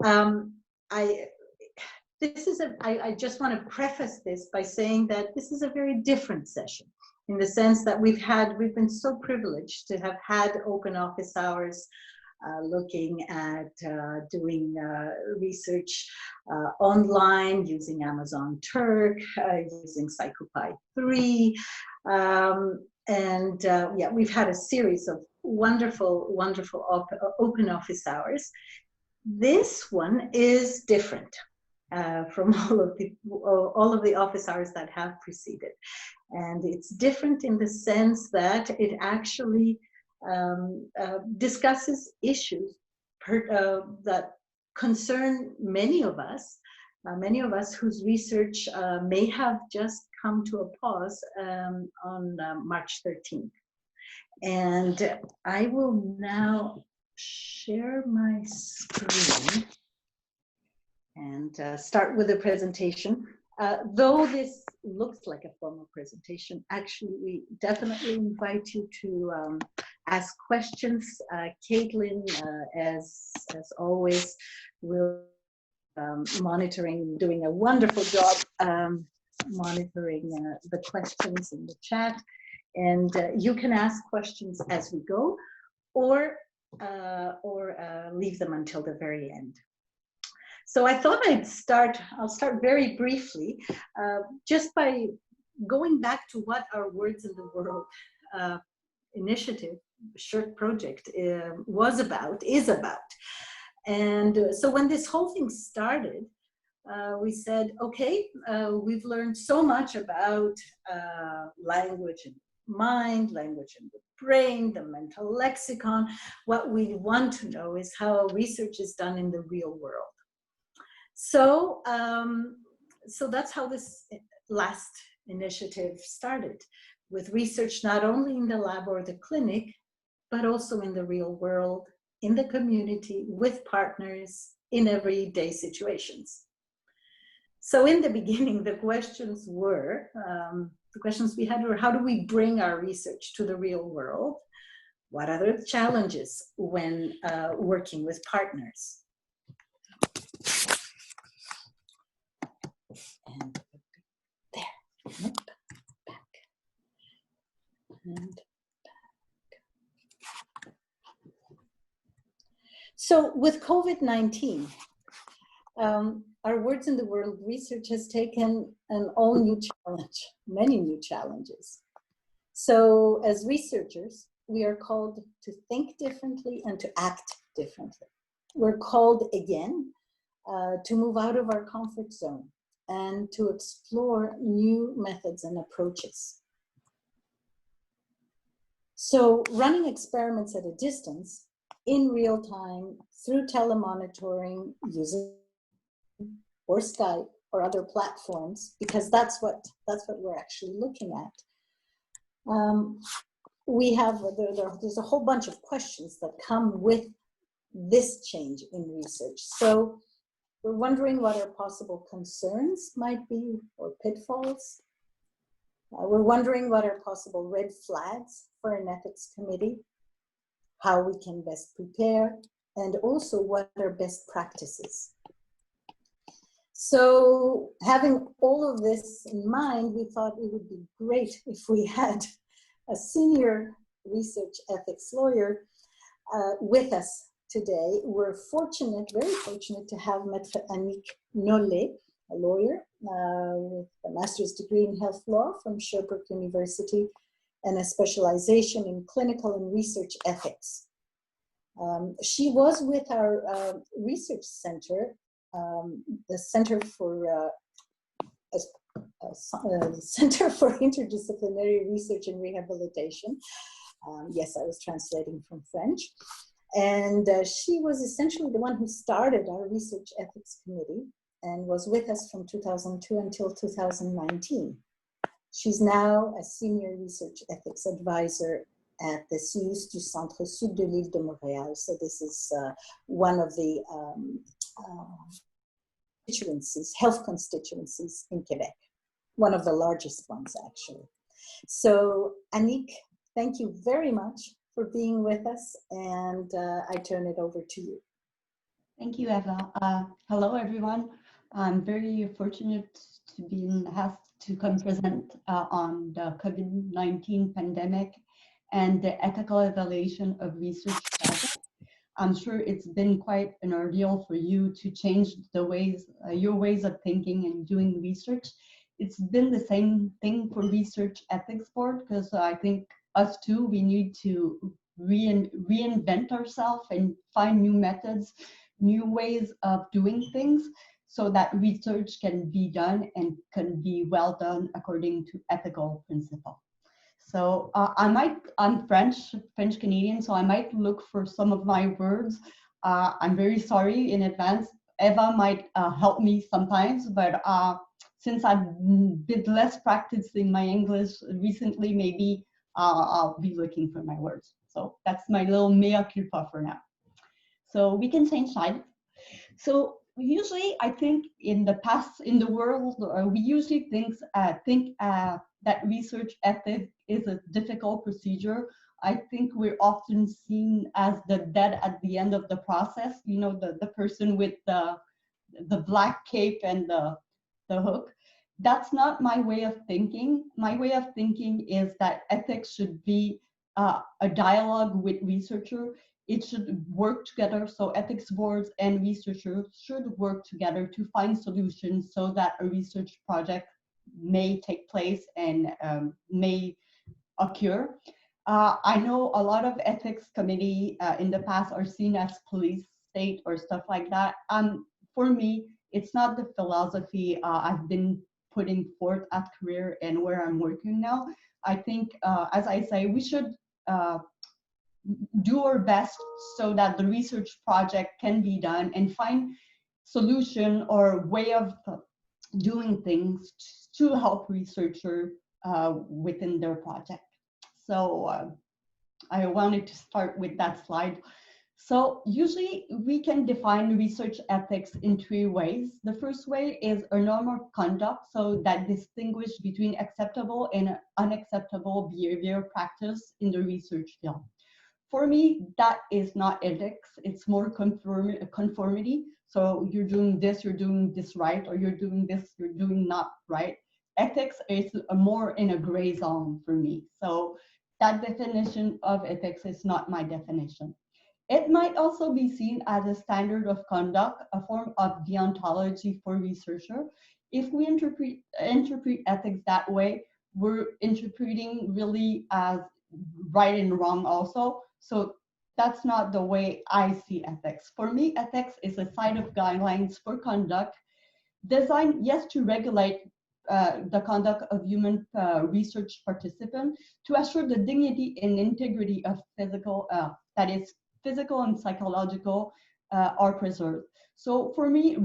I just want to preface this by saying that this is a very different session, in the sense that we've been so privileged to have had open office hours, looking at doing research online, using Amazon Turk, using PsychoPy 3. Yeah, we've had a series of wonderful, wonderful open office hours. This one is different from all of the office hours that have preceded. And it's different in the sense that it actually discusses issues that concern many of us whose research may have just come to a pause on March 13th. And I will now share my screen and start with a presentation. Though this looks like a formal presentation, actually we definitely invite you to ask questions. Caitlin, as always, will monitoring, doing a wonderful job monitoring the questions in the chat. And you can ask questions as we go, or leave them until the very end. So I thought I'll start very briefly, just by going back to what our Words in the World initiative, short project, is about. And so when this whole thing started, we said, okay, we've learned so much about language and mind, language and the brain, the mental lexicon. What we want to know is how research is done in the real world. So, so that's how this last initiative started, with research not only in the lab or the clinic, but also in the real world, in the community, with partners, in everyday situations. So in the beginning, the questions we had were, how do we bring our research to the real world? What are the challenges when working with partners? And there, back, and back. So with COVID-19, our Words in the World research has taken an all new challenge, many new challenges. So as researchers, we are called to think differently and to act differently. We're called again to move out of our comfort zone and to explore new methods and approaches. So running experiments at a distance, in real time, through telemonitoring, using or Skype or other platforms, because that's what we're actually looking at. There's a whole bunch of questions that come with this change in research. So we're wondering what our possible concerns might be, or pitfalls. We're wondering what are possible red flags for an ethics committee, how we can best prepare, and also what are best practices. So having all of this in mind, we thought it would be great if we had a senior research ethics lawyer with us today. We're fortunate, very fortunate, to have Maître Anik Nolet, a lawyer with a master's degree in health law from Sherbrooke University and a specialization in clinical and research ethics. She was with our research center, the Center for Interdisciplinary Research and Rehabilitation. Yes, I was translating from French. And she was essentially the one who started our research ethics committee and was with us from 2002 until 2019. She's now a senior research ethics advisor at the CIUSSS du Centre-Sud-de-l'Île-de-Montréal. So this is one of the constituencies, health constituencies in Quebec, one of the largest ones actually. So Anik, thank you very much for being with us, and I turn it over to you. Thank you, Eva. Hello, everyone. I'm very fortunate to be asked to come present on the COVID-19 pandemic and the ethical evaluation of research projects. I'm sure it's been quite an ordeal for you to change the ways, your ways of thinking and doing research. It's been the same thing for Research Ethics Board because I think us too, we need to reinvent ourselves and find new methods, new ways of doing things so that research can be done and can be well done according to ethical principle. So I'm French Canadian, so I might look for some of my words. I'm very sorry in advance. Eva might help me sometimes, but since I've been less practicing my English recently, maybe I'll be looking for my words. So that's my little mea culpa for now. So we can change sides. So usually, I think in the past in the world, we usually think that research ethics is a difficult procedure. I think we're often seen as the dead at the end of the process. You know, the person with the black cape and the hook. That's not my way of thinking. My way of thinking is that ethics should be a dialogue with researcher. It should work together. So ethics boards and researchers should work together to find solutions so that a research project may take place and may occur. I know a lot of ethics committee in the past are seen as police state or stuff like that. For me, it's not the philosophy I've been putting forth at CRIR and where I'm working now. I think, as I say, we should uh, do our best so that the research project can be done and find solution or way of doing things to help researcher within their project. So I wanted to start with that slide. So usually we can define research ethics in three ways. The first way is a norm of conduct, so that distinguish between acceptable and unacceptable behavior practice in the research field. For me, that is not ethics. It's more conformity. So you're doing this right, or you're doing this, you're doing not right. Ethics is more in a gray zone for me. So that definition of ethics is not my definition. It might also be seen as a standard of conduct, a form of deontology for researcher. If we interpret ethics that way, we're interpreting really as right and wrong also. So that's not the way I see ethics. For me, ethics is a set of guidelines for conduct designed, yes, to regulate the conduct of human research participants to assure the dignity and integrity of that is physical and psychological are preserved. So for me,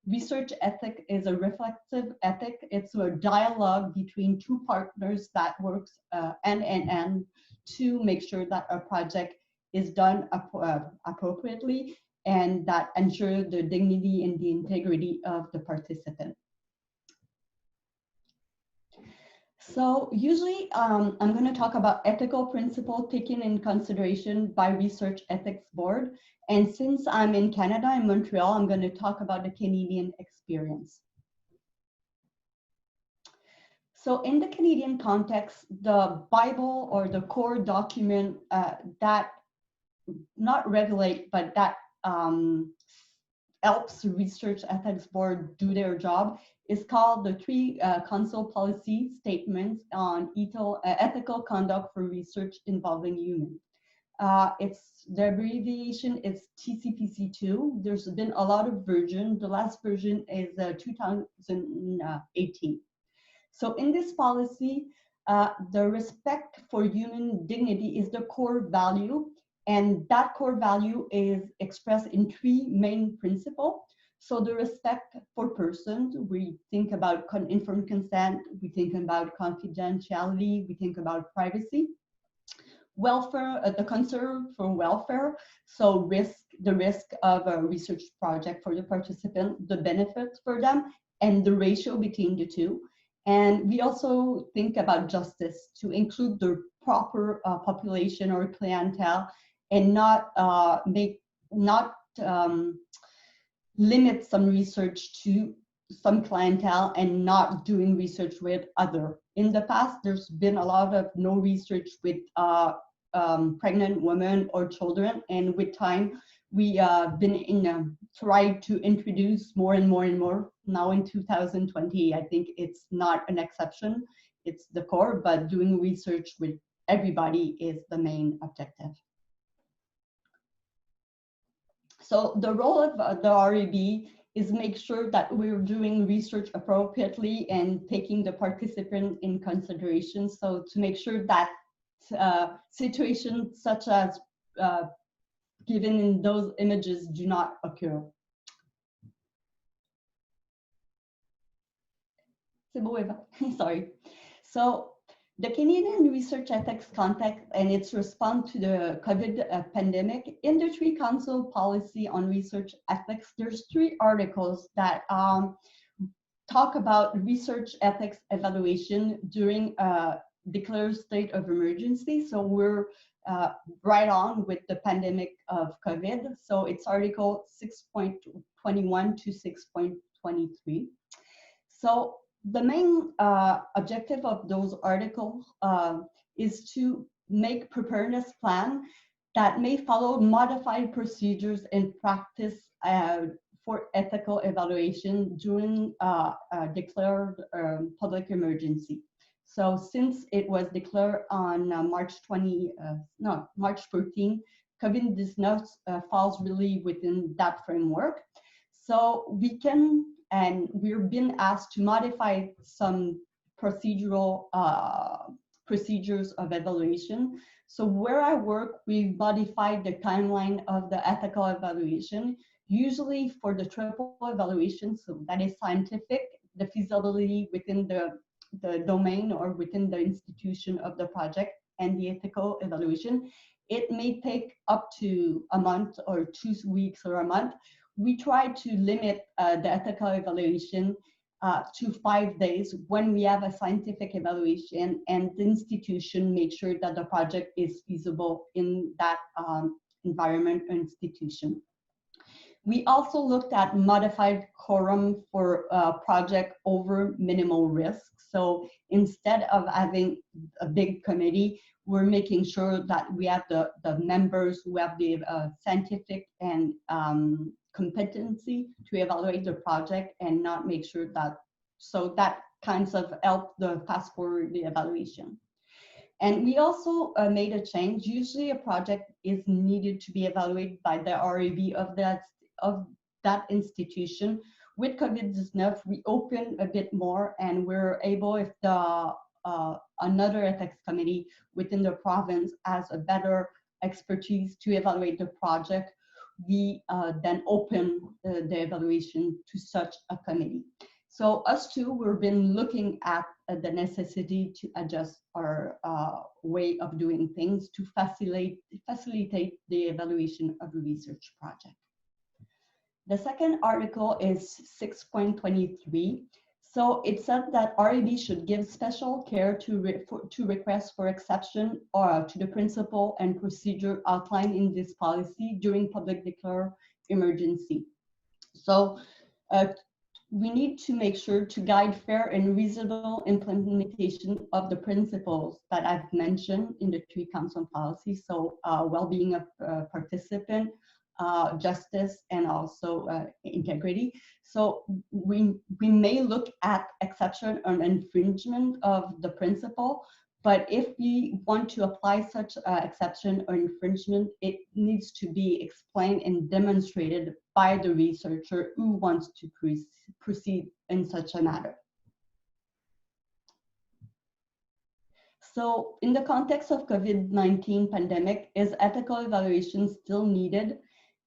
research ethic is a reflective ethic. It's a dialogue between two partners that works end in end to make sure that a project is done appropriately and that ensure the dignity and the integrity of the participant. So usually I'm going to talk about ethical principle taken in consideration by Research Ethics Board. And since I'm in Canada, in Montreal, I'm going to talk about the Canadian experience. So in the Canadian context, the Bible or the core document that not regulate, but that helps Research Ethics Board do their job is called the Three Council Policy Statements on Ethical Conduct for Research Involving Humans. The abbreviation is TCPC2. There's been a lot of versions. The last version is 2018. So in this policy, the respect for human dignity is the core value, and that core value is expressed in three main principles. So the respect for persons, we think about informed consent, we think about confidentiality, we think about privacy. Welfare, the concern for welfare, so the risk of a research project for the participant, the benefits for them, and the ratio between the two. And we also think about justice to include the proper population or clientele and not limit some research to some clientele and not doing research with other. In the past, there's been a lot of no research with pregnant women or children, and with time, we been tried to introduce more and more and more. Now in 2020, I think it's not an exception, it's the core, but doing research with everybody is the main objective. So the role of the REB is make sure that we're doing research appropriately and taking the participant in consideration. So to make sure that situations such as given in those images do not occur. Sorry. So the Canadian Research Ethics Context and its response to the COVID pandemic, in the CRIR Council Policy on Research Ethics, there's 3 articles that talk about research ethics evaluation during a declared state of emergency. So we're right on with the pandemic of COVID. So it's article 6.21 to 6.23. So the main objective of those articles is to make preparedness plan that may follow modified procedures in practice for ethical evaluation during a declared public emergency. So since it was declared on March 14, COVID-19 falls really within that framework. So we can, and we've been asked to modify some procedural procedures of evaluation. So where I work, we modified the timeline of the ethical evaluation, usually for the triple evaluation, so that is scientific, the feasibility within the domain or within the institution of the project, and the ethical evaluation. It may take up to a month or 2 weeks or a month. We try to limit the ethical evaluation to 5 days when we have a scientific evaluation and the institution make sure that the project is feasible in that environment or institution. We also looked at modified quorum for project over minimal risk. So instead of having a big committee, we're making sure that we have the members who have the scientific and competency to evaluate the project and not make sure that, so that kinds of help the fast forward the evaluation. And we also made a change. Usually a project is needed to be evaluated by the REB of that institution. With COVID-19, we open a bit more and we're able, if the another ethics committee within the province has a better expertise to evaluate the project, we then open the evaluation to such a committee. So us too, we've been looking at the necessity to adjust our way of doing things to facilitate the evaluation of a research project. The second article is 6.23. So it said that REB should give special care to requests for exception or to the principle and procedure outlined in this policy during public declared emergency. So we need to make sure to guide fair and reasonable implementation of the principles that I've mentioned in the CRIR Council policy. So well-being of participant, justice, and also integrity. So we may look at exception or infringement of the principle, but if we want to apply such exception or infringement, it needs to be explained and demonstrated by the researcher who wants to proceed in such a matter. So in the context of COVID-19 pandemic, is ethical evaluation still needed?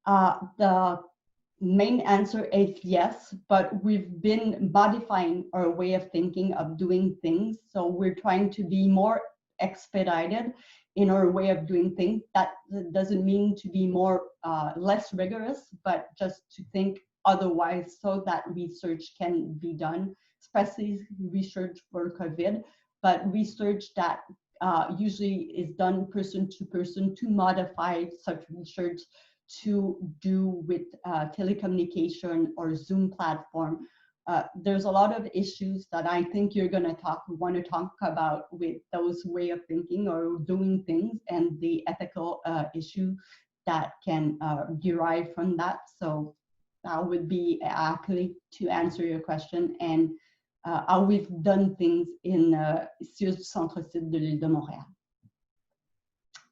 The main answer is yes, but we've been modifying our way of thinking of doing things. So we're trying to be more expedited in our way of doing things. That doesn't mean to be more less rigorous, but just to think otherwise so that research can be done, especially research for COVID, but research that usually is done person to modify such research to do with telecommunication or Zoom platform. There's a lot of issues that I think you're going to want to talk about with those way of thinking or doing things, and the ethical issue that can derive from that. So that would be actually to answer your question, and how we've done things in CIUSSS Centre-Sud-de-l'Île-de-Montréal.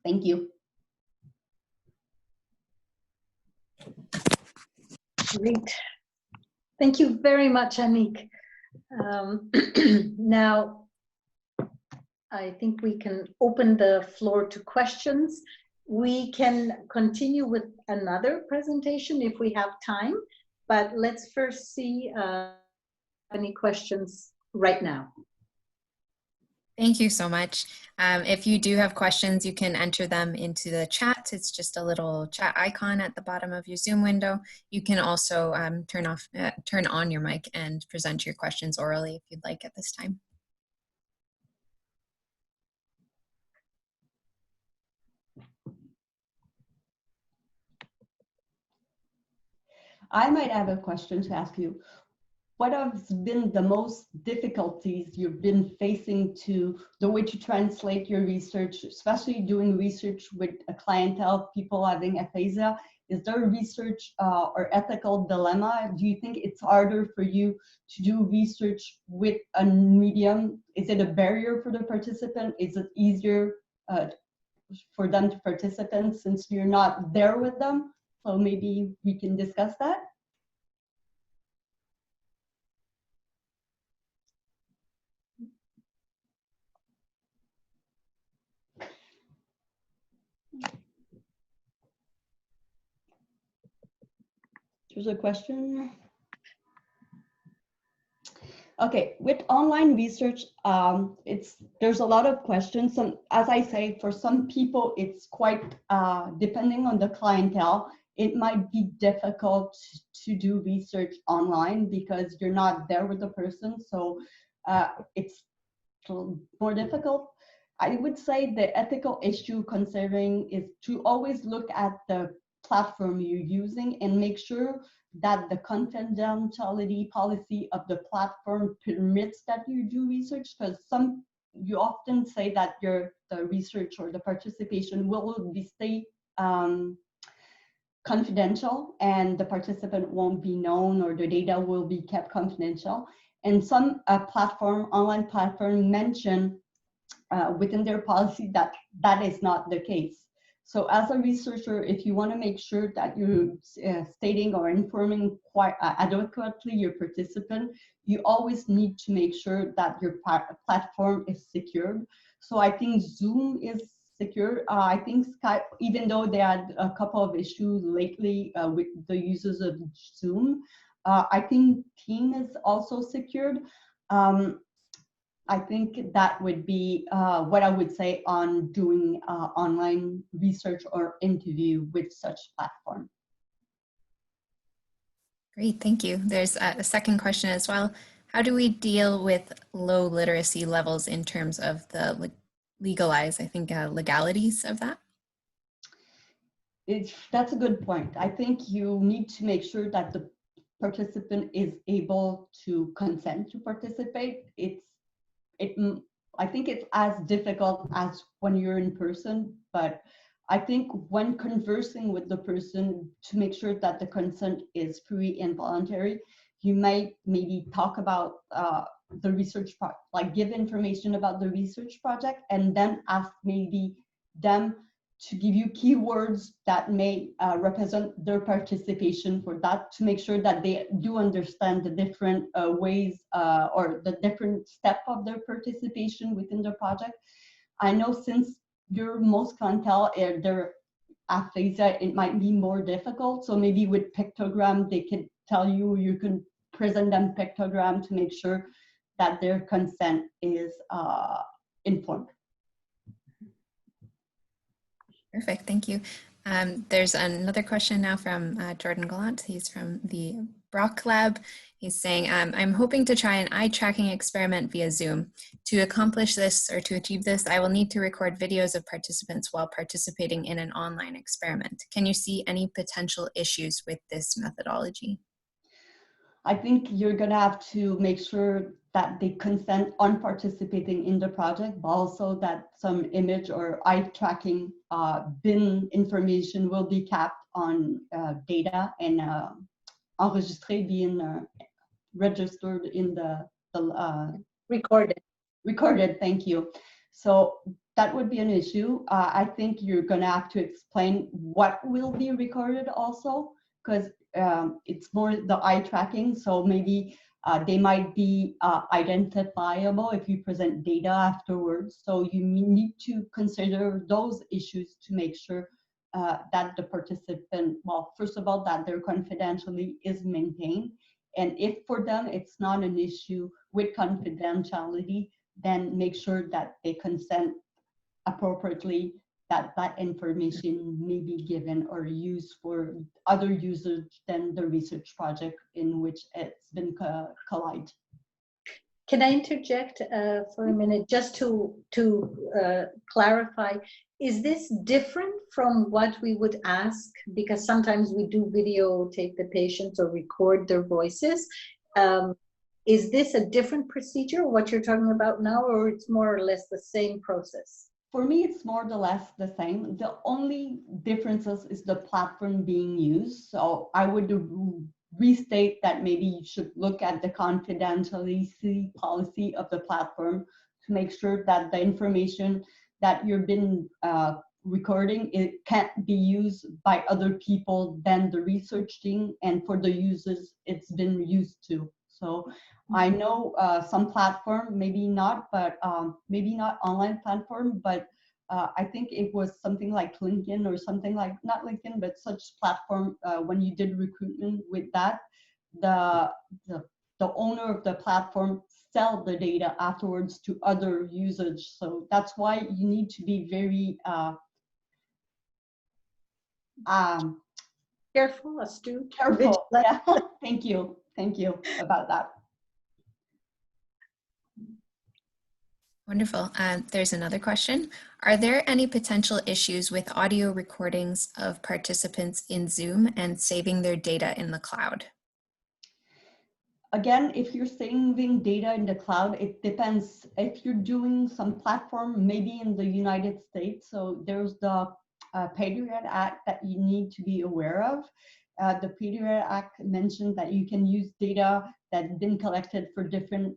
Thank you. Great. Thank you very much, Anik. Now, I think we can open the floor to questions. We can continue with another presentation if we have time, but let's first see any questions right now. Thank you so much. If you do have questions, you can enter them into the chat. It's just a little chat icon at the bottom of your Zoom window. You can also turn on your mic and present your questions orally if you'd like at this time. I might have a question to ask you. What has been the most difficulties you've been facing to the way to translate your research, especially doing research with a clientele, people having aphasia? Is there a research or ethical dilemma? Do you think it's harder for you to do research with a medium? Is it a barrier for the participant? Is it easier for them to participate since you're not there with them? So maybe we can discuss that. There's a question. Okay, with online research, there's a lot of questions. As I say, for some people, it's quite, depending on the clientele, it might be difficult to do research online because you're not there with the person. So it's more difficult. I would say the ethical issue considering is to always look at the platform you're using and make sure that the confidentiality policy of the platform permits that you do research, because you often say that the research or the participation will be stay confidential and the participant won't be known or the data will be kept confidential. And some online platform mention within their policy that that is not the case. So as a researcher, if you want to make sure that you're stating or informing quite adequately your participant, you always need to make sure that your platform is secured. So I think Zoom is secure. I think Skype, even though they had a couple of issues lately with the users of Zoom, I think Team is also secured. I think that would be what I would say on doing online research or interview with such platform. Great, thank you. There's a second question as well. How do we deal with low literacy levels in terms of the legalities of that? That's a good point. I think you need to make sure that the participant is able to consent to participate. I think it's as difficult as when you're in person, but I think when conversing with the person to make sure that the consent is free and voluntary, you might maybe talk about the research, like give information about the research project and then ask maybe them to give you keywords that may represent their participation for that, to make sure that they do understand the different ways or the different step of their participation within the project. I know since your most clientele are their aphasia, it might be more difficult. So maybe with pictogram, they can tell you, you can present them pictogram to make sure that their consent is informed. Perfect, thank you. There's another question now from Jordan Gallant. He's from the Brock Lab. He's saying, I'm hoping to try an eye tracking experiment via Zoom. To accomplish this or to achieve this, I will need to record videos of participants while participating in an online experiment. Can you see any potential issues with this methodology? I think you're going to have to make sure that they consent on participating in the project, but also that some image or eye tracking bin information will be kept on data and enregistré, being registered in the recorded, thank you. So that would be an issue. I think you're going to have to explain what will be recorded also, because it's more the eye tracking, so maybe they might be identifiable if you present data afterwards. So you need to consider those issues to make sure that the participant, well, first of all, that their confidentiality is maintained. And if for them it's not an issue with confidentiality, then make sure that they consent appropriately, that that information may be given or used for other users than the research project in which it's been collided. Can I interject for a minute just to clarify? Is this different from what we would ask? Because sometimes we do videotape the patients or record their voices. Is this a different procedure, what you're talking about now, or it's more or less the same process? For me, it's more or less the same. The only differences is the platform being used. So I would restate that maybe you should look at the confidentiality policy of the platform to make sure that the information that you've been recording, it can't be used by other people than the research team, and for the users it's been used to. So I know some platform, maybe not, but maybe not online platform, but I think it was something like LinkedIn or something like, not LinkedIn, but such platform, when you did recruitment with that, the owner of the platform sell the data afterwards to other users. So that's why you need to be very Careful, astute. Careful, yeah. Thank you about that. Wonderful. There's another question. Are there any potential issues with audio recordings of participants in Zoom and saving their data in the cloud? Again, if you're saving data in the cloud, it depends. If you're doing some platform, maybe in the United States, so there's the Patriot Act that you need to be aware of. The Patriot Act mentioned that you can use data that's been collected for different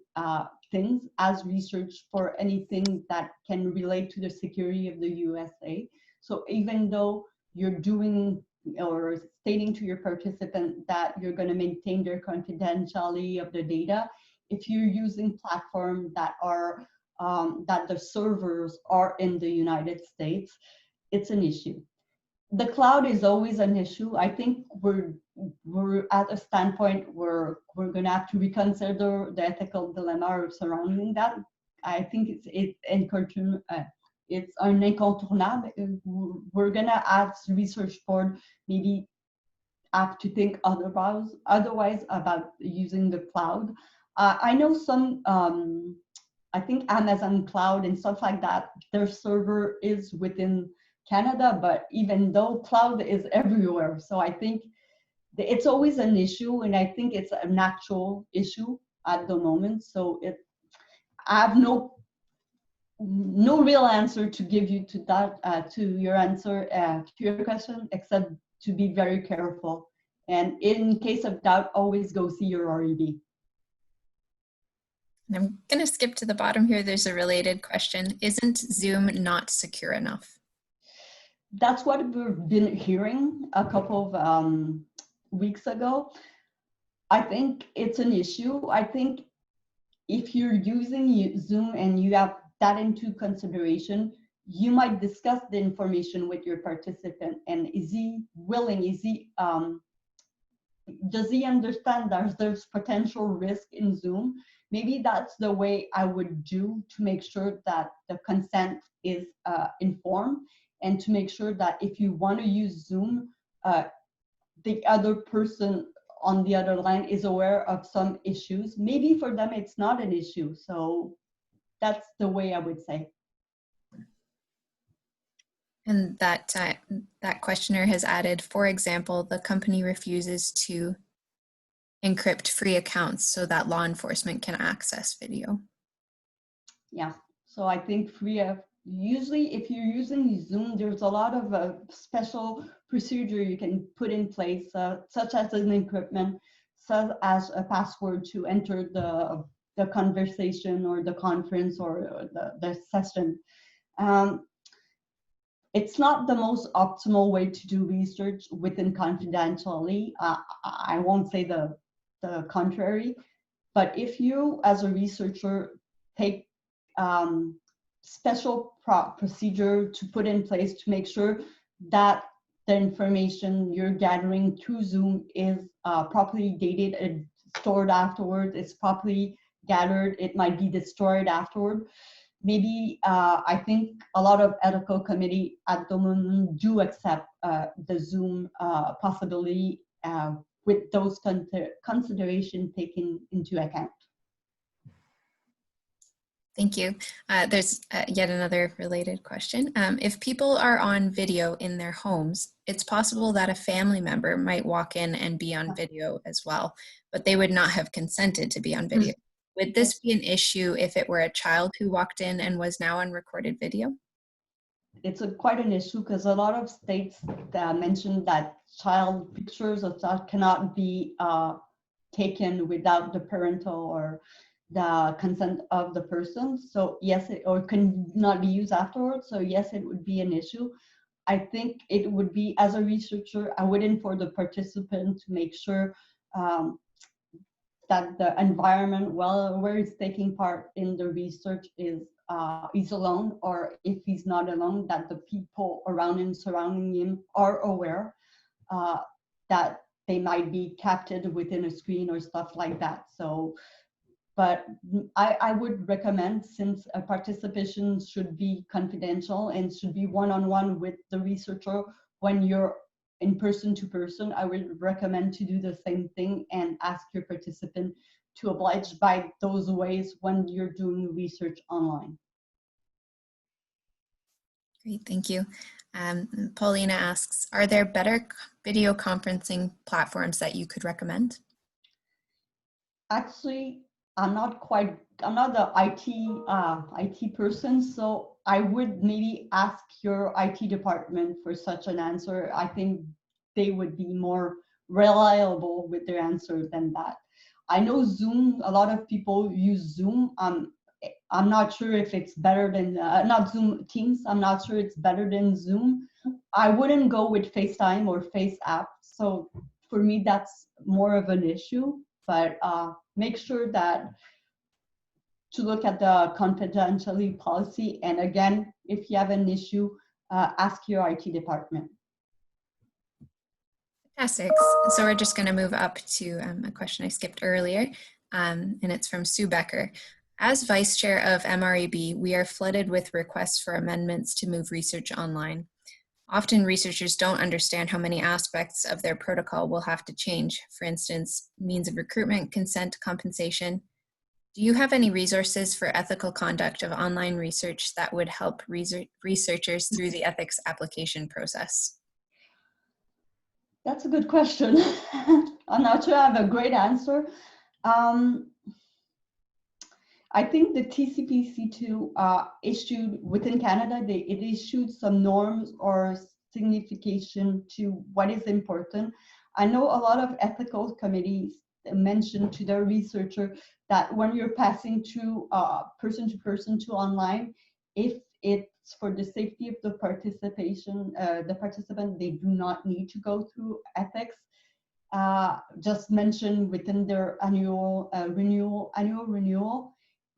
things as research for anything that can relate to the security of the USA. So even though you're doing or stating to your participant that you're going to maintain their confidentiality of the data, if you're using platforms that are that the servers are in the United States, it's an issue. The cloud is always an issue. I think we're at a standpoint where we're going to have to reconsider the ethical dilemma surrounding that. I think it's an incontournable. We're going to, as research board, maybe have to think otherwise about using the cloud. I know some, I think Amazon Cloud and stuff like that, their server is within Canada, but even though cloud is everywhere, so I think it's always an issue, and I think it's an actual issue at the moment. So I have no real answer to give you to that, to your answer, to your question, except to be very careful. And in case of doubt, always go see your REB. I'm going to skip to the bottom here. There's a related question. Isn't Zoom not secure enough? That's what we've been hearing a couple of weeks ago. I think it's an issue. I think if you're using Zoom and you have that into consideration, you might discuss the information with your participant. And is he willing? Does he understand that there's potential risk in Zoom? Maybe that's the way I would do to make sure that the consent is informed. and to make sure that if you want to use Zoom, the other person on the other line is aware of some issues. Maybe for them it's not an issue. So that's the way I would say. And that questioner has added, for example, the company refuses to encrypt free accounts so that law enforcement can access video. Yeah, so I think usually if you're using Zoom, there's a lot of special procedure you can put in place, such as an encryption, such as a password to enter the conversation or the conference or the session. It's not the most optimal way to do research within confidentially. I won't say the contrary, but if you as a researcher take special procedure to put in place to make sure that the information you're gathering through Zoom is properly dated and stored afterwards, it's properly gathered, it might be destroyed afterward. Maybe I think a lot of ethical committee at the moment do accept the Zoom possibility with those considerations taken into account. Thank you. There's yet another related question. If people are on video in their homes, it's possible that a family member might walk in and be on video as well, but they would not have consented to be on video. Would this be an issue if it were a child who walked in and was now on recorded video? It's quite an issue because a lot of states mention that child pictures of child cannot be taken without the parental or the consent of the person. So yes, or can not be used afterwards. So yes, it would be an issue. I think it would be, as a researcher, I would inform the participant to make sure that the environment where he's taking part in the research is he's alone, or if he's not alone, that the people around him, surrounding him, are aware that they might be captured within a screen or stuff like that. So, but I would recommend, since a participation should be confidential and should be one-on-one with the researcher when you're in person to person, I would recommend to do the same thing and ask your participant to oblige by those ways when you're doing research online. Great, thank you. Paulina asks, are there better video conferencing platforms that you could recommend? Actually, I'm not the IT person, so I would maybe ask your IT department for such an answer. I think they would be more reliable with their answer than that. I know Zoom, a lot of people use Zoom. I'm not sure if it's better than, not Zoom, Teams. I'm not sure it's better than Zoom. I wouldn't go with FaceTime or FaceApp. So for me, that's more of an issue, but make sure that to look at the confidentiality policy. And again, if you have an issue, ask your IT department. Fantastic. So we're just going to move up to a question I skipped earlier, and it's from Sue Becker. As Vice Chair of MRAB, we are flooded with requests for amendments to move research online. Often researchers don't understand how many aspects of their protocol will have to change. For instance, means of recruitment, consent, compensation. Do you have any resources for ethical conduct of online research that would help researchers through the ethics application process? That's a good question. I'm not sure I have a great answer. I think the TCPC2 issued within Canada, it issued some norms or signification to what is important. I know a lot of ethical committees mention to their researcher that when you're passing to person to online, if it's for the safety of the participant, they do not need to go through ethics. Just mentioned within their annual renewal.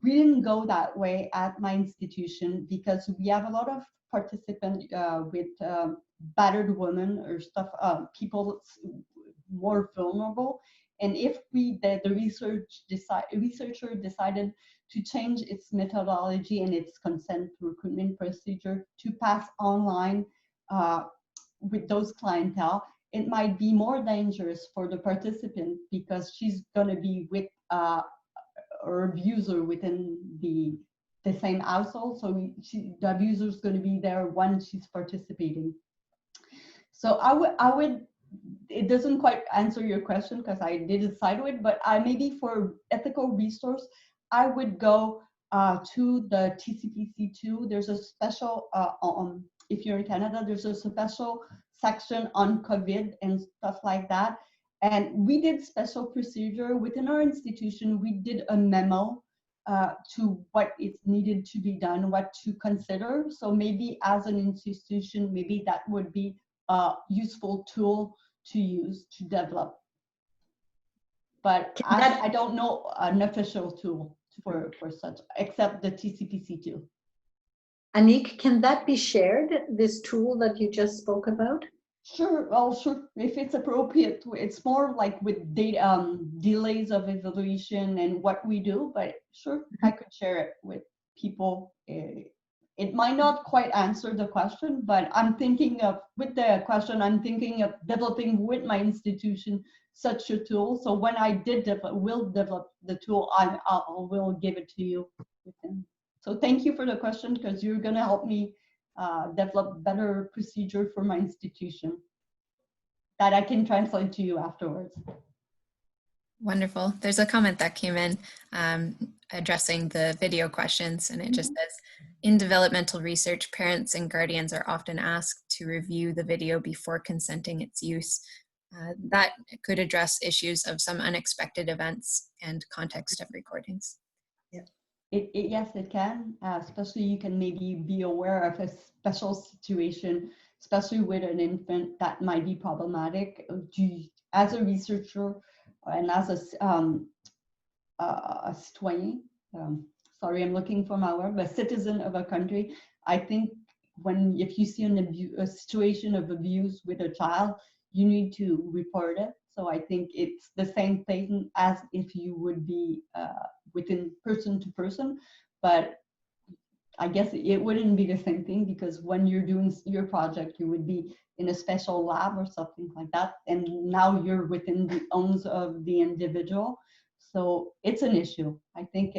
We didn't go that way at my institution because we have a lot of participants with battered women or stuff, people more vulnerable, And if the researcher decided to change its methodology and its consent recruitment procedure to pass online with those clientele, it might be more dangerous for the participant because she's going to be with or abuser within the same household. So the abuser is going to be there when she's participating. So I would, it doesn't quite answer your question because I did a side with, but maybe for ethical resource, I would go to the TCPC2. There's a special, if you're in Canada, there's a special section on COVID and stuff like that. And we did special procedure within our institution. We did a memo to what is needed to be done, what to consider. So maybe as an institution, maybe that would be a useful tool to use to develop. But I don't know an official tool for such, except the TCPC2. Anik, can that be shared, this tool that you just spoke about? Sure, well, sure, if it's appropriate. It's more like with data, delays of evaluation and what we do, but sure, I could share it with people. It might not quite answer the question, but I'm thinking of, with the question, I'm thinking of developing with my institution such a tool. So when I will develop the tool, I will give it to you. So thank you for the question, because you're going to help me develop better procedure for my institution that I can translate to you afterwards. Wonderful. There's a comment that came in addressing the video questions, and it just says, in developmental research, parents and guardians are often asked to review the video before consenting its use. That could address issues of some unexpected events and context of recordings. Yeah. Yes, it can. Especially you can maybe be aware of a special situation, especially with an infant that might be problematic. As a researcher and as a citoyen, sorry, I'm looking for my word, but citizen of a country, I think if you see a situation of abuse with a child, you need to report it. So I think it's the same thing as if you would be within person to person, but I guess it wouldn't be the same thing, because when you're doing your project, you would be in a special lab or something like that, and now you're within the owns of the individual. So it's an issue, I think.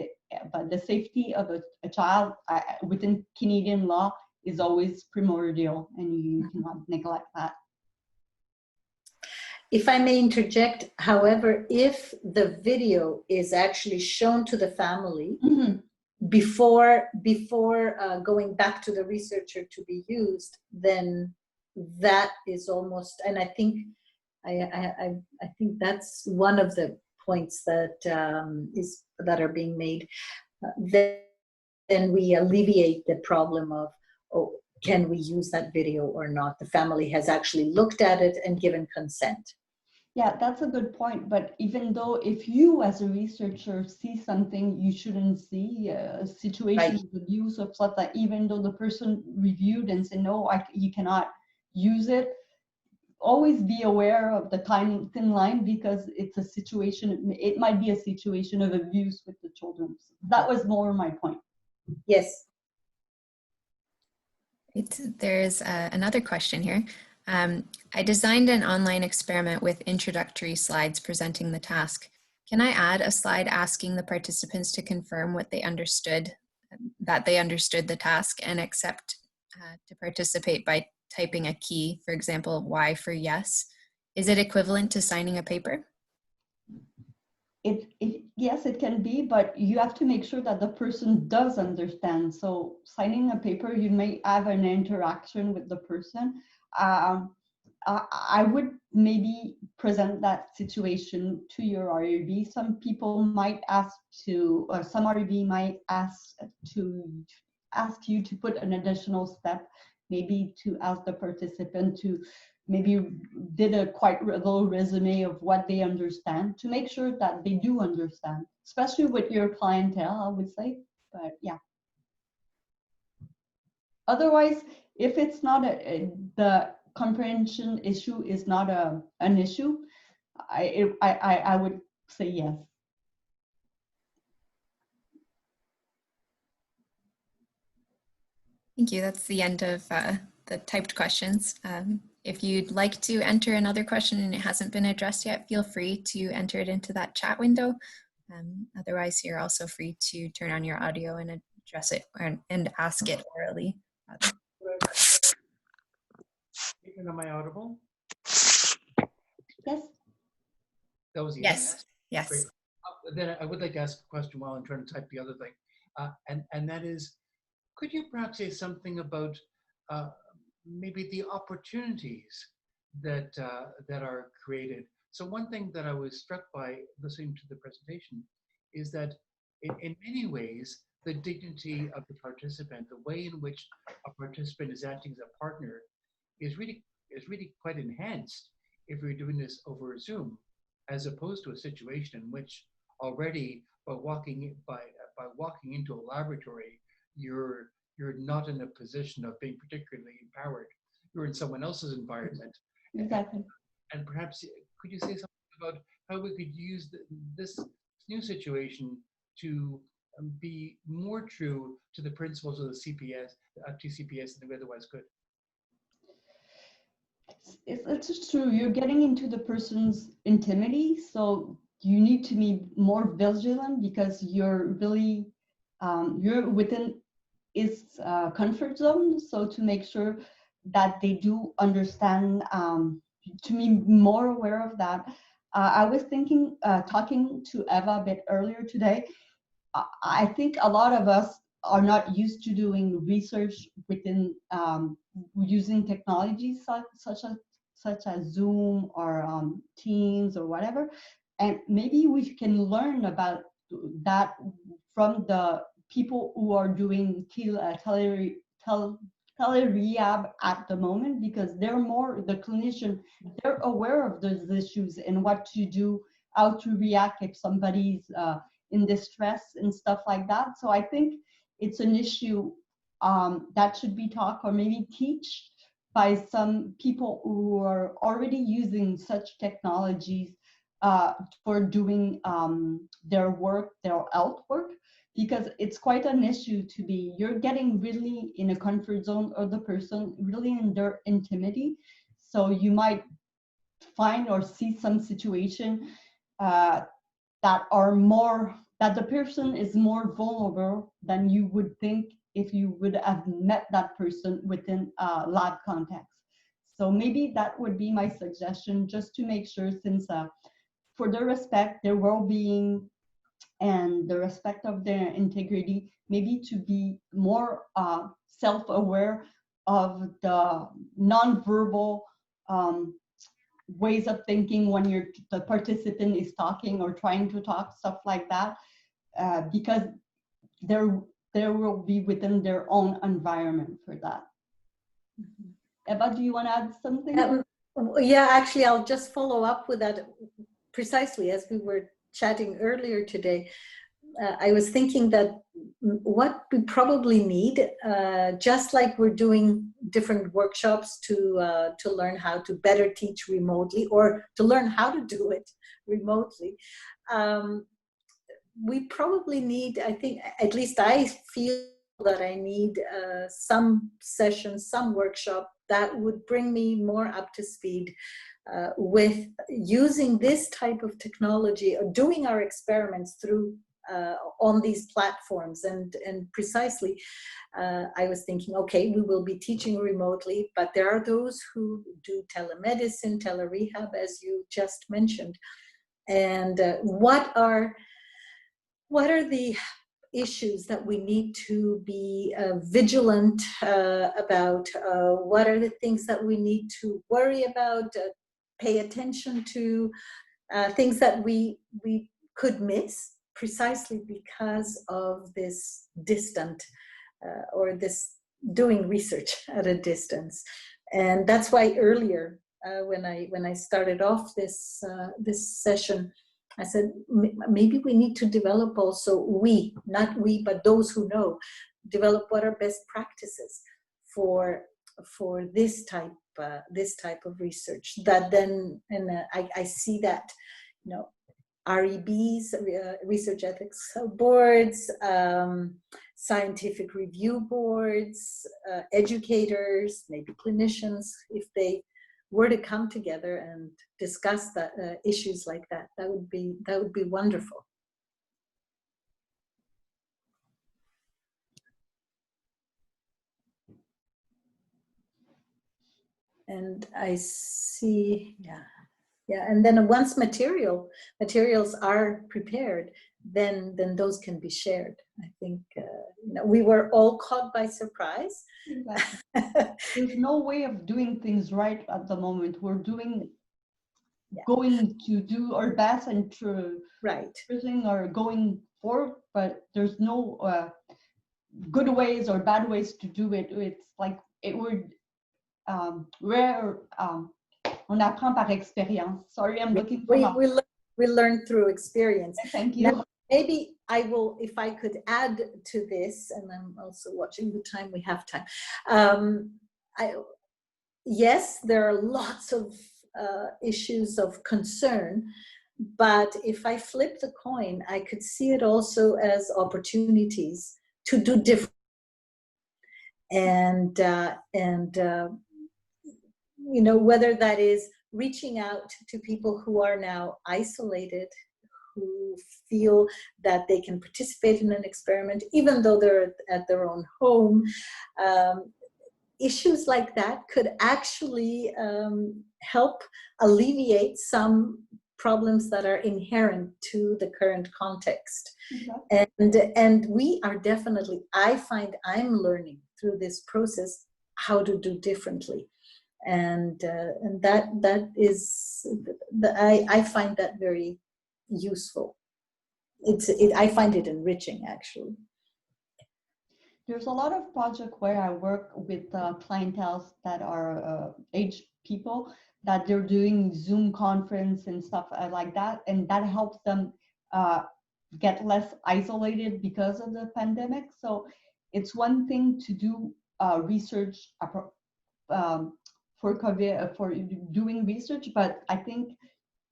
But the safety of a child within Canadian law is always primordial, and you cannot neglect that. If I may interject, however, if the video is actually shown to the family before going back to the researcher to be used, then that is almost, and I think that's one of the points that that are being made. Then we alleviate the problem of, oh, can we use that video or not? The family has actually looked at it and given consent. Yeah, that's a good point. But even though if you as a researcher see something you shouldn't see, a situation of abuse or something, even though the person reviewed and said, no, you cannot use it, always be aware of the thin line, because it's a situation, it might be a situation of abuse with the children. That was more my point. Yes. There's another question here. I designed an online experiment with introductory slides presenting the task. Can I add a slide asking the participants to confirm what they understood, that they understood the task, and accept to participate by typing a key, for example, Y for yes? Is it equivalent to signing a paper? Yes, it can be, but you have to make sure that the person does understand. So signing a paper, you may have an interaction with the person. I would maybe present that situation to your REB. Some people might ask to, or some REB might ask you to put an additional step, maybe to ask the participant to maybe did a quite little resume of what they understand, to make sure that they do understand, especially with your clientele, I would say. But yeah. Otherwise, if it's not the comprehension issue is not an issue, I would say yes. Thank you. That's the end of the typed questions. If you'd like to enter another question and it hasn't been addressed yet, feel free to enter it into that chat window. Otherwise, you're also free to turn on your audio and address it and ask it orally. Am I audible? Yes. That was yes. Yes. Great. Then I would like to ask a question while I'm trying to type the other thing, and that is, could you perhaps say something about maybe the opportunities that that are created? So one thing that I was struck by listening to the presentation is that in many ways, the dignity of the participant, the way in which a participant is acting as a partner, is really quite enhanced if we're doing this over Zoom, as opposed to a situation in which already by walking into a laboratory, you're not in a position of being particularly empowered. You're in someone else's environment. Exactly. And perhaps could you say something about how we could use this new situation to be more true to the principles of the CPS, TCPS, than we otherwise could? It's true. You're getting into the person's intimacy, so you need to be more vigilant because you're really you're within its comfort zone. So to make sure that they do understand, to be more aware of that. I was thinking, talking to Eva a bit earlier today. I think a lot of us are not used to doing research within using technologies such as Zoom or Teams or whatever, and maybe we can learn about that from the people who are doing tele-rehab at the moment, because they're more the clinician, they're aware of those issues and what to do, how to react if somebody's in distress and stuff like that. So I think it's an issue that should be taught or maybe teach by some people who are already using such technologies for doing their work, their health work, because it's quite an issue to be, you're getting really in a comfort zone of the person, really in their intimacy. So you might find or see some situation that are more, that the person is more vulnerable than you would think if you would have met that person within a lab context. So maybe that would be my suggestion, just to make sure, since for their respect, their well-being, and the respect of their integrity, maybe to be more self-aware of the non-verbal ways of thinking when the participant is talking or trying to talk, stuff like that, because there will be within their own environment for that. Eva, do you want to add something? Yeah, actually, I'll just follow up with that. Precisely as we were chatting earlier today, I was thinking that what we probably need, just like we're doing different workshops to learn how to better teach remotely, or to learn how to do it remotely, we probably need, I think, at least I feel that I need some sessions, some workshop that would bring me more up to speed with using this type of technology, or doing our experiments through on these platforms. And precisely, I was thinking, okay, we will be teaching remotely, but there are those who do telemedicine, telerehab, as you just mentioned. And what are the issues that we need to be vigilant about? What are the things that we need to worry about, pay attention to, things that we could miss precisely because of this distant or this doing research at a distance? And that's why earlier when I started off this session, I said, maybe we need to develop also, not we, but those who know, develop what are best practices for this type this type of research. That then, and I see that, you know, REBs, research ethics boards, scientific review boards, educators, maybe clinicians, if they were to come together and discuss that issues like that, that would be wonderful. And I see, yeah, and then once materials are prepared, then those can be shared. I think you know, we were all caught by surprise. There's no way of doing things right at the moment. We're going to do our best and everything are going forward, but there's no good ways or bad ways to do it. It's like it would on apprend par expérience. Sorry, I'm looking for help. We learn through experience. Thank you. Now, maybe I will, if I could add to this, and I'm also watching the time, we have time. Yes, there are lots of issues of concern, but if I flip the coin, I could see it also as opportunities to do different. And you know, whether that is reaching out to people who are now isolated, who feel that they can participate in an experiment, even though they're at their own home. Issues like that could actually help alleviate some problems that are inherent to the current context. Okay. And we are definitely, I find I'm learning through this process how to do differently. And that is, I find that very useful. I find it enriching, actually. There's a lot of projects where I work with clienteles that are aged people, that they're doing Zoom conference and stuff like that, and that helps them get less isolated because of the pandemic. So it's one thing to do research for COVID, for doing research, but I think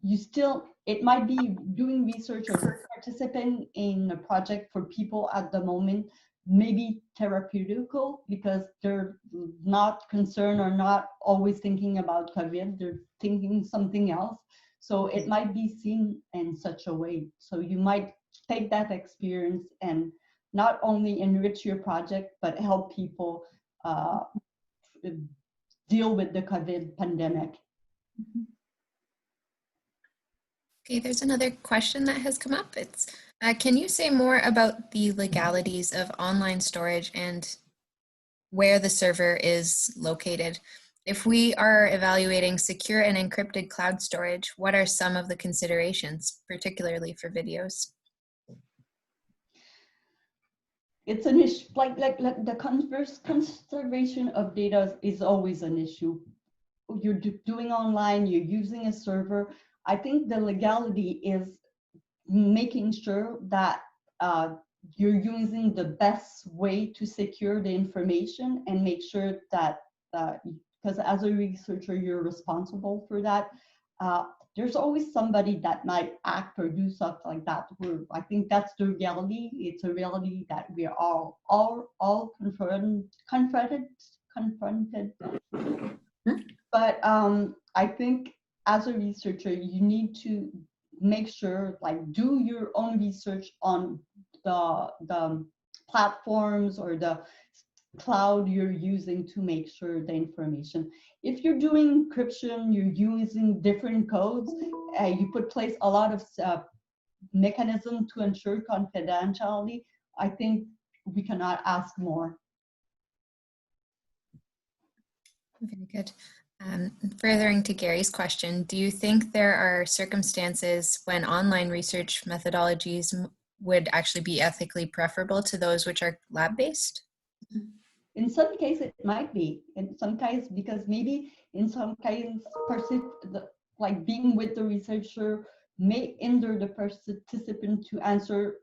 it might be doing research or participating in a project for people at the moment, maybe therapeutical, because they're not concerned or not always thinking about COVID, they're thinking something else. So it might be seen in such a way. So you might take that experience and not only enrich your project, but help people deal with the COVID pandemic. Okay, there's another question that has come up. It's, can you say more about the legalities of online storage and where the server is located? If we are evaluating secure and encrypted cloud storage, what are some of the considerations, particularly for videos? It's an issue, like the conservation of data is always an issue. You're doing online, you're using a server. I think the legality is making sure that you're using the best way to secure the information and make sure that, because as a researcher, you're responsible for that. There's always somebody that might act or do stuff like that. I think that's the reality. It's a reality that we are all confronted. But I think as a researcher, you need to make sure, like, do your own research on the platforms or the cloud you're using to make sure the information. If you're doing encryption, you're using different codes, you put place a lot of mechanism to ensure confidentiality. I think we cannot ask more. Very good. Furthering to Gary's question, do you think there are circumstances when online research methodologies would actually be ethically preferable to those which are lab-based? In some cases, it might be. In some cases, because maybe in some cases, like being with the researcher may hinder the participant to answer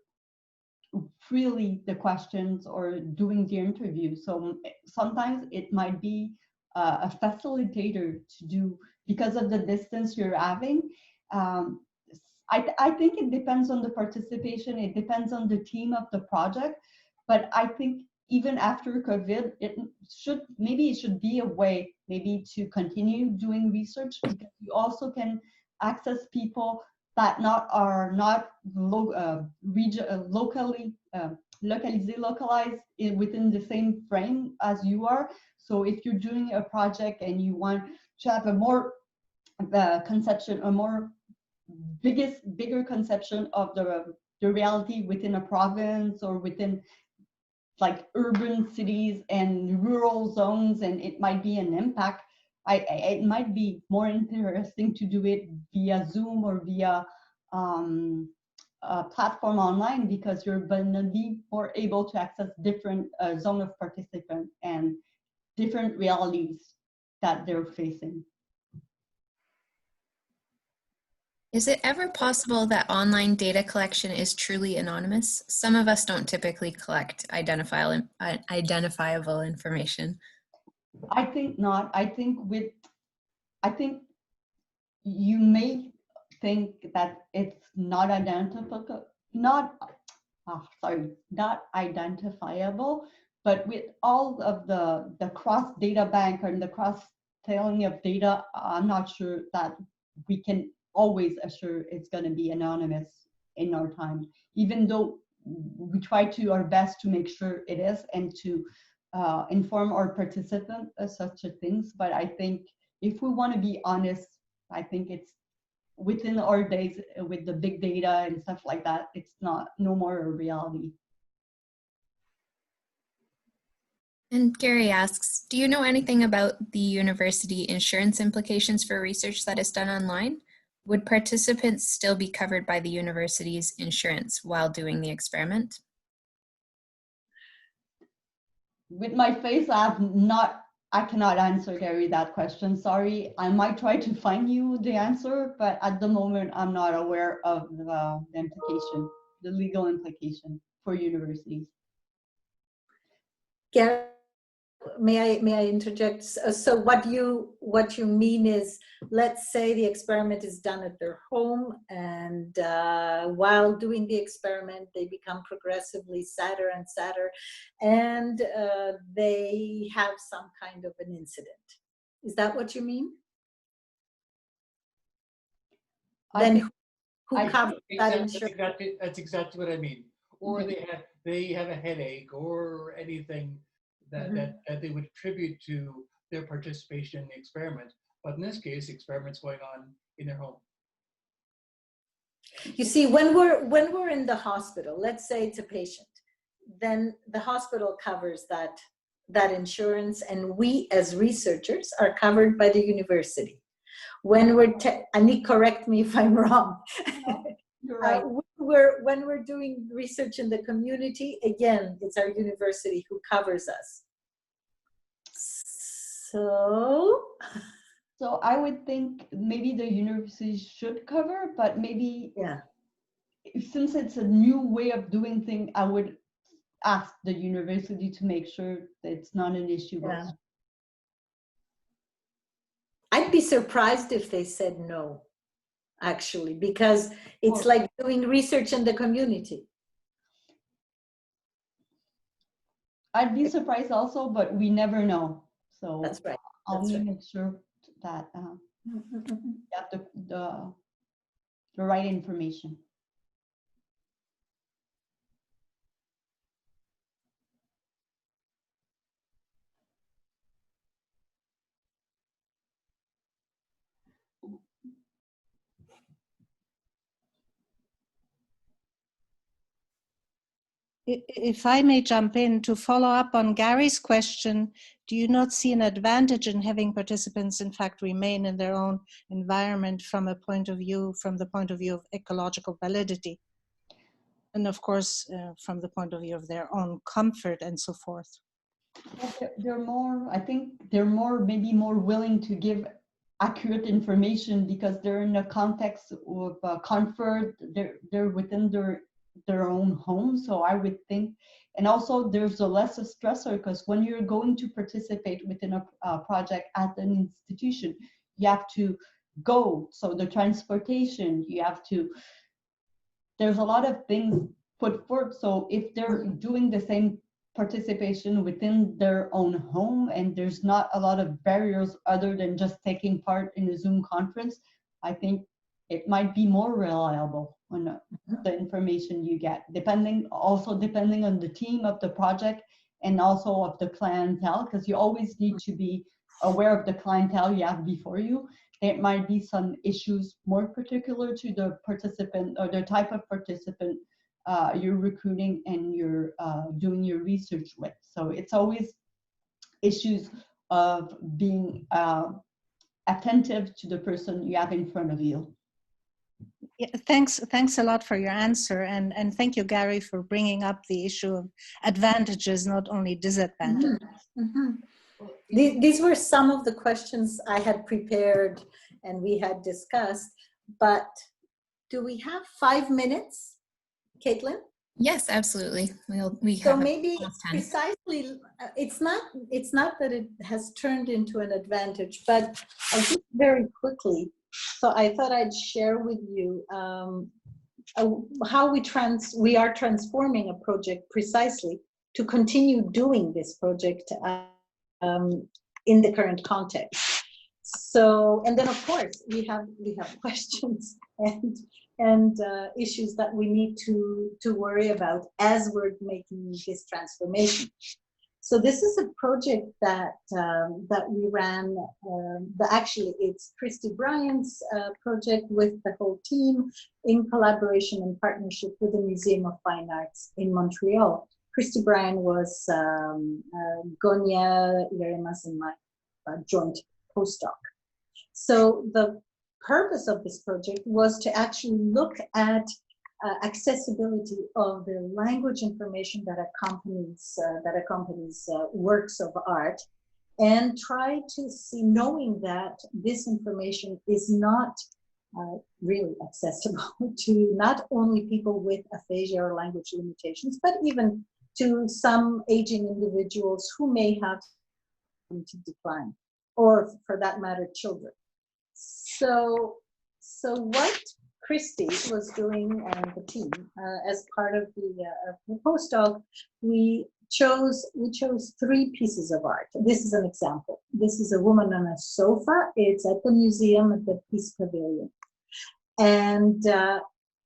freely the questions or doing the interview. So sometimes it might be a facilitator to do, because of the distance you're having. I think it depends on the participation. It depends on the team of the project. But I think even after COVID, it should be a way maybe to continue doing research, because you also can access people that are not localized within the same frame as you are. So if you're doing a project and you want to have a more conception, a more bigger conception of the reality within a province or within like urban cities and rural zones, and it might be an impact. It might be more interesting to do it via Zoom or via a platform online, because you're going to be more able to access different zone of participant and different realities that they're facing. Is it ever possible that online data collection is truly anonymous? Some of us don't typically collect identifiable information. I think not. I think you may think that it's not identifiable, but with all of the cross data bank and the cross tailing of data, I'm not sure that we can always assure it's going to be anonymous in our time, even though we try to our best to make sure it is, and to inform our participants of such things. But I think if we want to be honest, I think it's within our days with the big data and stuff like that, it's no more a reality. And Gary asks, do you know anything about the university insurance implications for research that is done online? Would participants still be covered by the university's insurance while doing the experiment? With my face, I cannot answer, Gary, that question. Sorry. I might try to find you the answer, but at the moment, I'm not aware of the implication, the legal implication for universities. Gary, may I interject? So what you mean is, let's say the experiment is done at their home, and while doing the experiment, they become progressively sadder and sadder, and they have some kind of an incident. Is that what you mean? Then who covers that insurance? That's exactly what I mean. Or they have a headache or anything that they would attribute to their participation in the experiment. But in this case, the experiment's going on in their home. You see, when we're in the hospital, let's say it's a patient, then the hospital covers that insurance, and we as researchers are covered by the university. When we're Anik, correct me if I'm wrong. No, you're right. When we're doing research in the community, again, it's our university who covers us. So I would think maybe the university should cover, but maybe since it's a new way of doing things, I would ask the university to make sure that it's not an issue. Yeah. I'd be surprised if they said no, actually, because it's like doing research in the community. I'd be surprised also, but we never know. So that's right. I'll make sure that you have the right information. If I may jump in to follow up on Gary's question, do you not see an advantage in having participants in fact remain in their own environment from the point of view of ecological validity? And of course, from the point of view of their own comfort and so forth. I think they're maybe more willing to give accurate information because they're in a context of comfort. They're within their own home. So I would think, and also there's a less a stressor, because when you're going to participate within a project at an institution, you have to go. So the transportation, you have to, there's a lot of things put forth. So if they're doing the same participation within their own home and there's not a lot of barriers other than just taking part in a Zoom conference, I think it might be more reliable on the information you get, depending on the team of the project and also of the clientele, because you always need to be aware of the clientele you have before you. There might be some issues more particular to the participant or the type of participant you're recruiting and you're doing your research with. So it's always issues of being attentive to the person you have in front of you. Yeah, thanks a lot for your answer, and thank you, Gary, for bringing up the issue of advantages, not only disadvantages. These were some of the questions I had prepared and we had discussed, but do we have 5 minutes, Caitlin? Yes, absolutely. We So have maybe almost 10. precisely, it's not that it has turned into an advantage, but I think very quickly. So I thought I'd share with you how we are transforming a project precisely to continue doing this project in the current context. So, and then of course we have questions and issues that we need to worry about as we're making this transformation. So this is a project that we ran. Actually, it's Christy Bryant's project with the whole team in collaboration and partnership with the Museum of Fine Arts in Montreal. Christy Bryant was Gonya Yeremas and my joint postdoc. So the purpose of this project was to actually look at accessibility of the language information that accompanies works of art, and try to see, knowing that this information is not really accessible to not only people with aphasia or language limitations, but even to some aging individuals who may have to decline, or for that matter, children. So what Christy was doing and the team, as part of the postdoc, we chose 3 pieces of art. This is an example. This is a woman on a sofa. It's at the museum at the Peace Pavilion. And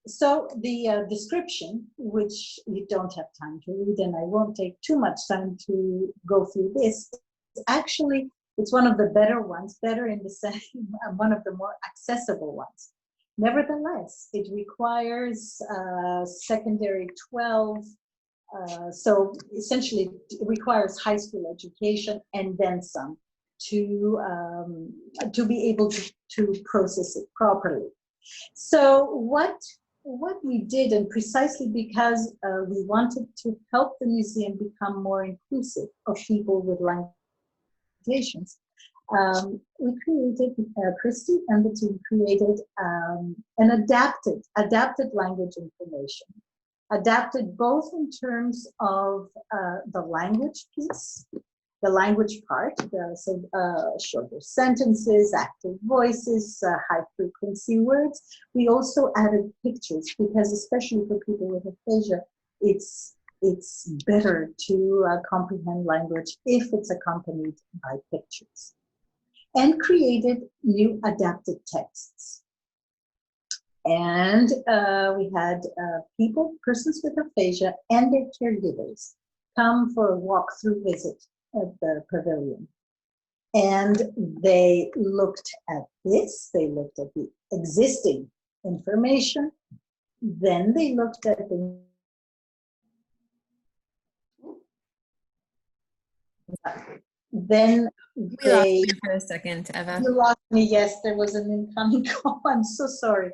so the description, which we don't have time to read, and I won't take too much time to go through this, actually, it's one of the better ones, better in the sense, one of the more accessible ones. Nevertheless, it requires secondary 12, so essentially it requires high school education and then some to be able to process it properly. So what we did, and precisely because we wanted to help the museum become more inclusive of people with language limitations, we created, Christy and the team created an adapted language information, adapted both in terms of the language piece, the language part, shorter sentences, active voices, high frequency words. We also added pictures, because especially for people with aphasia, it's better to comprehend language if it's accompanied by pictures. And created new adapted texts. And we had persons with aphasia and their caregivers come for a walk-through visit at the pavilion. And they looked at this, they looked at the existing information, then they looked at the then We lost you for a second, Eva. You lost me, yes, there was an incoming call, I'm so sorry.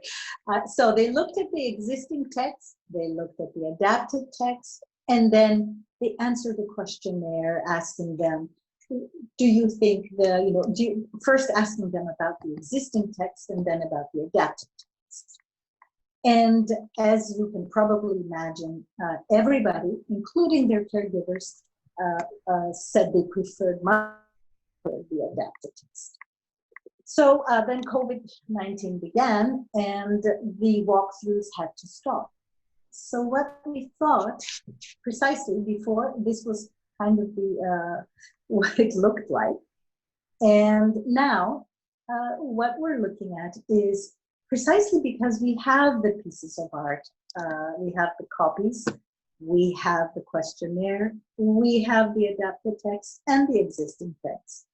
So they looked at the existing text, they looked at the adapted text, and then they answered the questionnaire asking them, do you think first asking them about the existing text and then about the adapted text. And as you can probably imagine, everybody, including their caregivers, said they preferred the adapted test. So then COVID-19 began and the walkthroughs had to stop. So what we thought precisely before, this was kind of the what it looked like. And now what we're looking at is precisely because we have the pieces of art, we have the copies, we have the questionnaire, we have the adapted text and the existing text.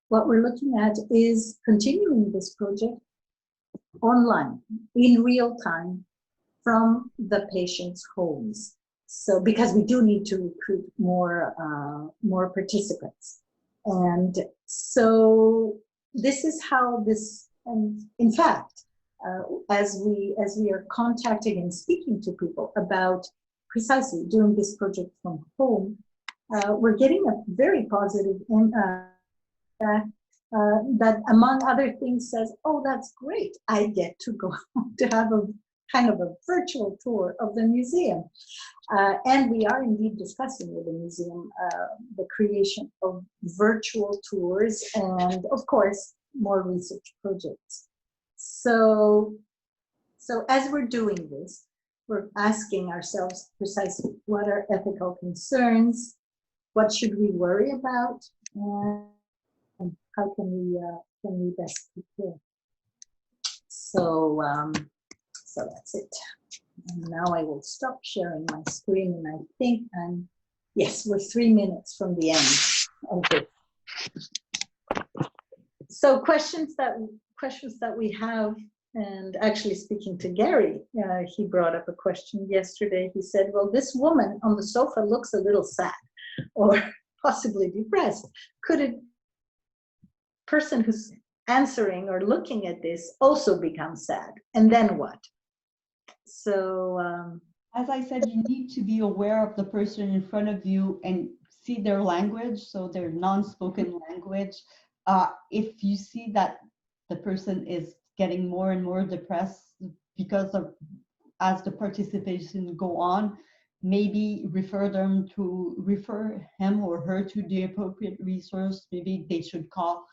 What we're looking at is continuing this project online, in real time, from the patients' homes. So, because we do need to recruit more participants. And so this is how this, and in fact, as we are contacting and speaking to people about precisely doing this project from home, we're getting a very positive that among other things says, oh, that's great. I get to go to have a kind of a virtual tour of the museum. And we are indeed discussing with the museum the creation of virtual tours and, of course, more research projects. So as we're doing this, we're asking ourselves precisely what are ethical concerns, what should we worry about, and how can we best prepare? So that's it. And now I will stop sharing my screen, and I think yes, we're 3 minutes from the end of it. So questions that we have, and actually speaking to Gary, he brought up a question yesterday. He said, well, this woman on the sofa looks a little sad or possibly depressed. Could a person who's answering or looking at this also become sad? And then what? So, as I said, you need to be aware of the person in front of you and see their language, so their non-spoken language. If you see that the person is getting more and more depressed because of, as the participation go on, maybe refer him or her to the appropriate resource. Maybe they should call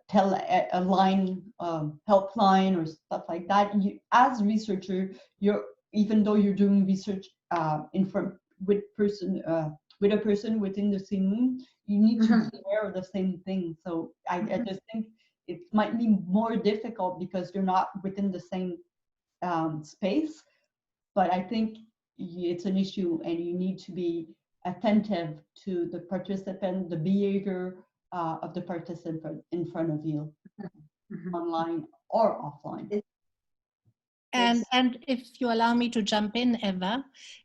tell a line, helpline or stuff like that. You, as a researcher, even though you're doing research with a person within the same room, you need to be aware of the same thing. So I just think it might be more difficult because you're not within the same space. But I think it's an issue, and you need to be attentive to the participant, the behavior of the participant in front of you, online or offline. And if you allow me to jump in, Eva,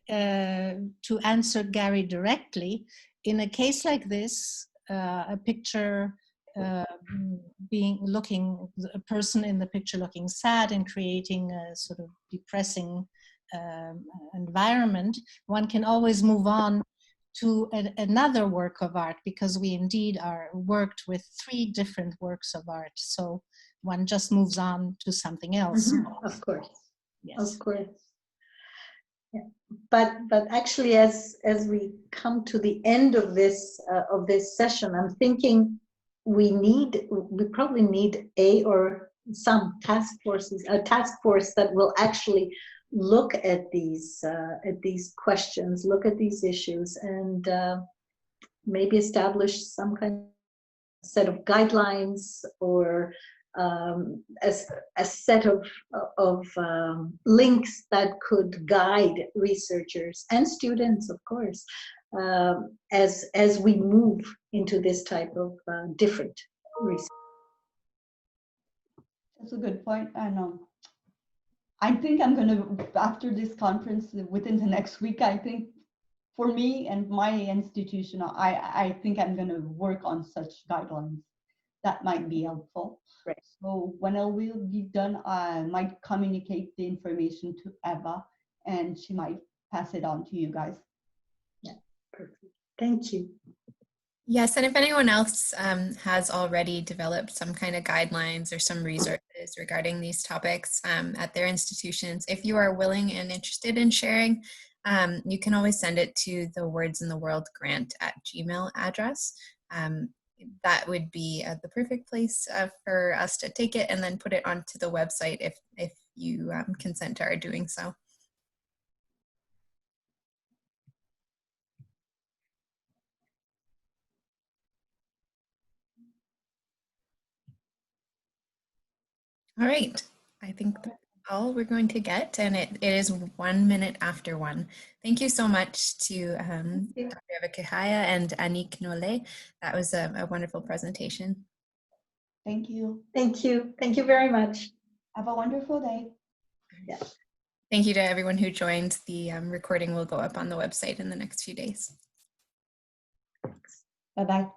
to answer Gary directly, in a case like this, a picture a person in the picture looking sad and creating a sort of depressing environment, one can always move on to another work of art, because we indeed are worked with 3 different works of art. So one just moves on to something else. Of course, yes. Of course. Yeah. But actually, as we come to the end of this session, I'm thinking we probably need some task force that will actually look at these questions, look at these issues, and maybe establish some kind of set of guidelines or a set of links that could guide researchers and students, of course, as we move into this type of different research. That's a good point. I think I'm going to, after this conference, within the next week, I think for me and my institution, I think I'm going to work on such guidelines. That might be helpful. Right. So when I will be done, I might communicate the information to Eva, and she might pass it on to you guys. Yeah, perfect. Thank you. Yes, and if anyone else has already developed some kind of guidelines or some resources is regarding these topics at their institutions. If you are willing and interested in sharing, you can always send it to the Words in the World Grant at Gmail address. That would be the perfect place for us to take it and then put it onto the website if you consent to our doing so. All right, I think that's all we're going to get, and it is 1 minute after 1. Thank you so much to Dr. Kehayia and Anik Nolet. That was a wonderful presentation. Thank you. Thank you. Thank you very much. Have a wonderful day. Yeah. Thank you to everyone who joined. The recording will go up on the website in the next few days. Bye-bye.